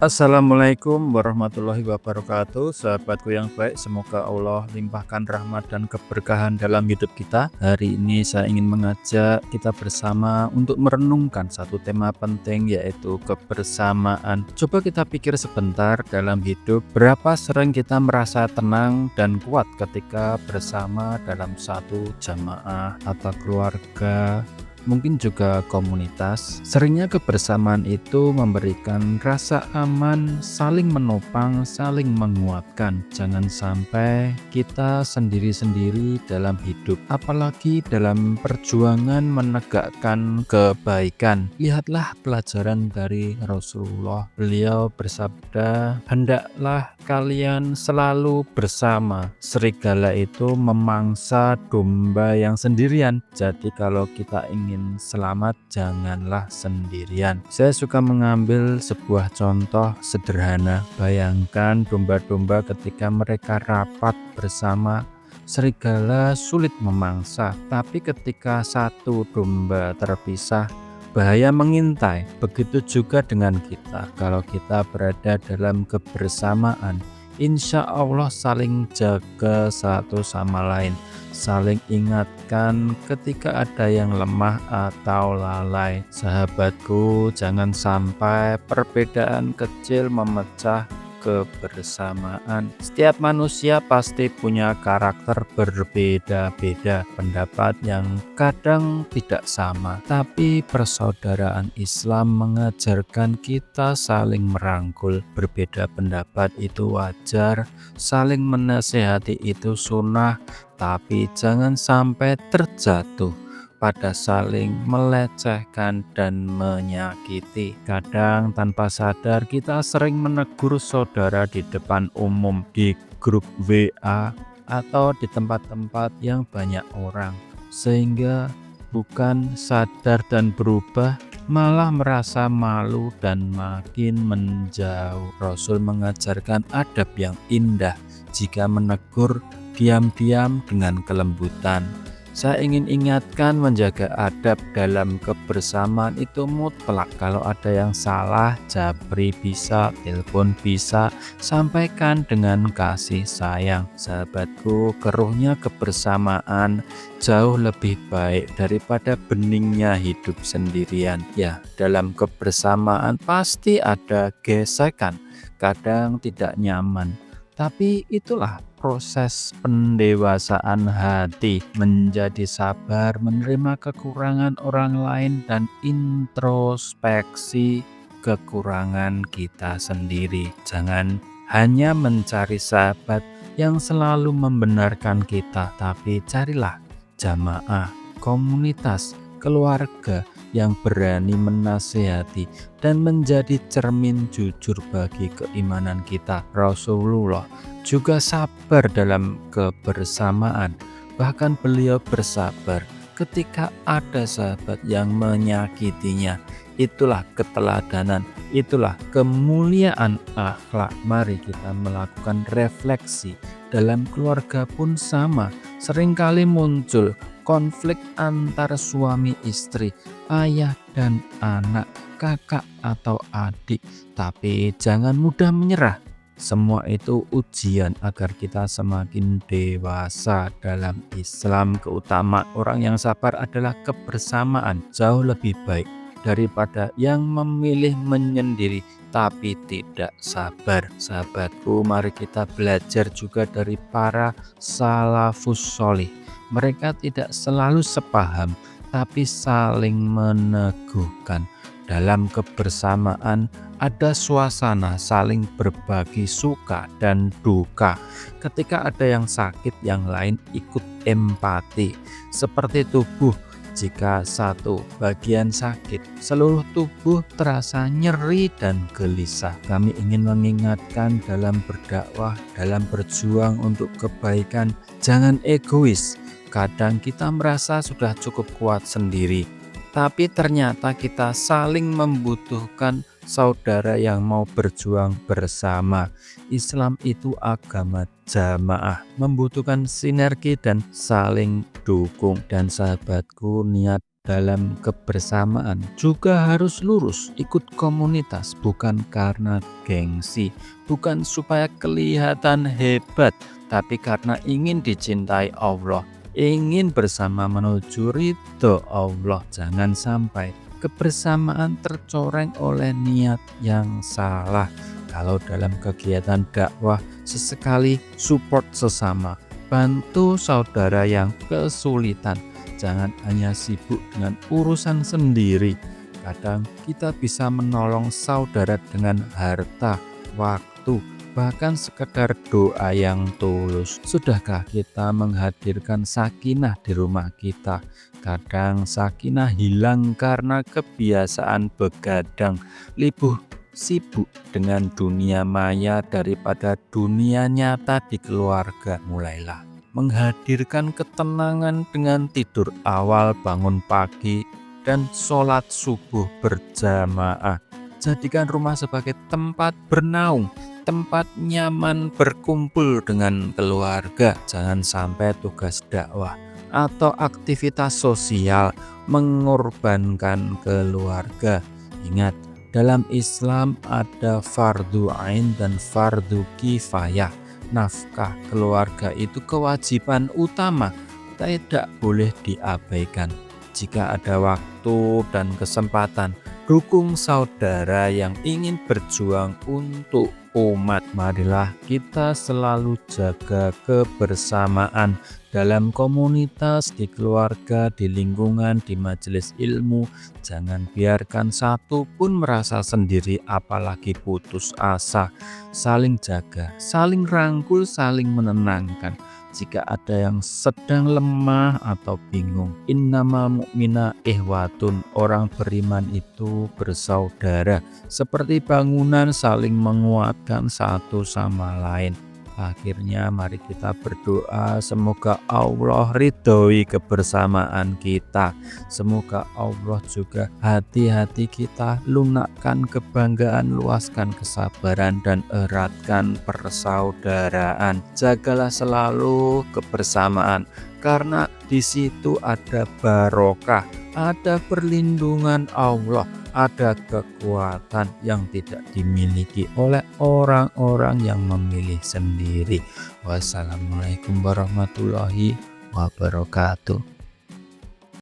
Assalamualaikum warahmatullahi wabarakatuh. Sahabatku yang baik, semoga Allah limpahkan rahmat dan keberkahan dalam hidup kita. Hari ini saya ingin mengajak kita bersama untuk merenungkan satu tema penting, yaitu kebersamaan. Coba kita pikir sebentar dalam hidup, berapa sering kita merasa tenang dan kuat ketika bersama dalam satu jamaah atau keluarga, mungkin juga komunitas. Seringnya kebersamaan itu memberikan rasa aman, saling menopang, saling menguatkan. Jangan sampai kita sendiri-sendiri dalam hidup, apalagi dalam perjuangan menegakkan kebaikan. Lihatlah pelajaran dari Rasulullah. Beliau bersabda, "Hendaklah kalian selalu bersama. Serigala itu memangsa domba yang sendirian. Jadi kalau kita ingin selamat, janganlah sendirian." Saya suka mengambil sebuah contoh sederhana. Bayangkan domba-domba ketika mereka rapat bersama, serigala sulit memangsa. Tapi ketika satu domba terpisah, bahaya mengintai. Begitu juga dengan kita. Kalau kita berada dalam kebersamaan, insya Allah saling jaga satu sama lain, saling ingatkan ketika ada yang lemah atau lalai. Sahabatku, jangan sampai perbedaan kecil memecah kebersamaan. Setiap manusia pasti punya karakter berbeda-beda, pendapat yang kadang tidak sama, tapi persaudaraan Islam mengajarkan kita saling merangkul. Berbeda pendapat itu wajar, saling menasehati itu sunnah, tapi jangan sampai terjatuh pada saling melecehkan dan menyakiti. Kadang tanpa sadar kita sering menegur saudara di depan umum, di grup WA, atau di tempat-tempat yang banyak orang, sehingga bukan sadar dan berubah, malah merasa malu dan makin menjauh. Rasul mengajarkan adab yang indah jika menegur diam-diam dengan kelembutan. Saya ingin ingatkan, menjaga adab dalam kebersamaan itu mutlak. Kalau ada yang salah, japri bisa, telepon bisa, sampaikan dengan kasih sayang. Sahabatku, keruhnya kebersamaan jauh lebih baik daripada beningnya hidup sendirian. Ya, dalam kebersamaan pasti ada gesekan, kadang tidak nyaman. Tapi itulah proses pendewasaan hati, menjadi sabar, menerima kekurangan orang lain, dan introspeksi kekurangan kita sendiri. Jangan hanya mencari sahabat yang selalu membenarkan kita, tapi carilah jamaah, komunitas, keluarga yang berani menasihati dan menjadi cermin jujur bagi keimanan kita. Rasulullah juga sabar dalam kebersamaan. Bahkan beliau bersabar ketika ada sahabat yang menyakitinya. Itulah keteladanan, itulah kemuliaan akhlak. Mari kita melakukan refleksi. Dalam keluarga pun sama, seringkali muncul konflik antar suami istri, ayah dan anak, kakak atau adik. Tapi jangan mudah menyerah. Semua itu ujian agar kita semakin dewasa dalam Islam. Keutamaan orang yang sabar adalah kebersamaan, jauh lebih baik daripada yang memilih menyendiri tapi tidak sabar. Sahabatku, mari kita belajar juga dari para salafus sholih. Mereka tidak selalu sepaham, tapi saling meneguhkan. Dalam kebersamaan ada suasana saling berbagi suka dan duka. Ketika ada yang sakit, yang lain ikut empati. Seperti tubuh, jika satu bagian sakit, seluruh tubuh terasa nyeri dan gelisah. Kami ingin mengingatkan dalam berdakwah, dalam berjuang untuk kebaikan, jangan egois. Kadang kita merasa sudah cukup kuat sendiri, tapi ternyata kita saling membutuhkan saudara yang mau berjuang bersama. Islam itu agama jamaah, membutuhkan sinergi dan saling dukung. Dan sahabatku, niat dalam kebersamaan juga harus lurus ikut komunitas, bukan karena gengsi, bukan supaya kelihatan hebat, tapi karena ingin dicintai Allah, ingin bersama menuju ridho Allah. Jangan sampai kebersamaan tercoreng oleh niat yang salah. Kalau dalam kegiatan dakwah, sesekali support sesama, bantu saudara yang kesulitan. Jangan hanya sibuk dengan urusan sendiri. Kadang kita bisa menolong saudara dengan harta, waktu, bahkan sekedar doa yang tulus. Sudahkah kita menghadirkan sakinah di rumah kita? Kadang sakinah hilang karena kebiasaan begadang, sibuk dengan dunia maya daripada dunia nyata di keluarga. Mulailah menghadirkan ketenangan dengan tidur awal, bangun pagi, dan sholat subuh berjamaah. Jadikan rumah sebagai tempat bernaung, tempat nyaman berkumpul dengan keluarga. Jangan sampai tugas dakwah atau aktivitas sosial mengorbankan keluarga. Ingat, dalam Islam ada fardu ain dan fardu kifayah. Nafkah keluarga itu kewajiban utama, tidak boleh diabaikan. Jika ada waktu dan kesempatan, dukung saudara yang ingin berjuang untuk umat. Marilah kita selalu jaga kebersamaan dalam komunitas, di keluarga, di lingkungan, di majelis ilmu. Jangan biarkan satu pun merasa sendiri, apalagi putus asa. Saling jaga, saling rangkul, saling menenangkan. Jika ada yang sedang lemah atau bingung, innamal mu'mina ihwatun, orang beriman itu bersaudara, seperti bangunan saling menguatkan satu sama lain. Akhirnya mari kita berdoa, semoga Allah ridhoi kebersamaan kita. Semoga Allah juga hati-hati kita, lunakkan kebanggaan, luaskan kesabaran, dan eratkan persaudaraan. Jagalah selalu kebersamaan, karena di situ ada barokah, ada perlindungan Allah, ada kekuatan yang tidak dimiliki oleh orang-orang yang memilih sendiri. Wassalamualaikum warahmatullahi wabarakatuh.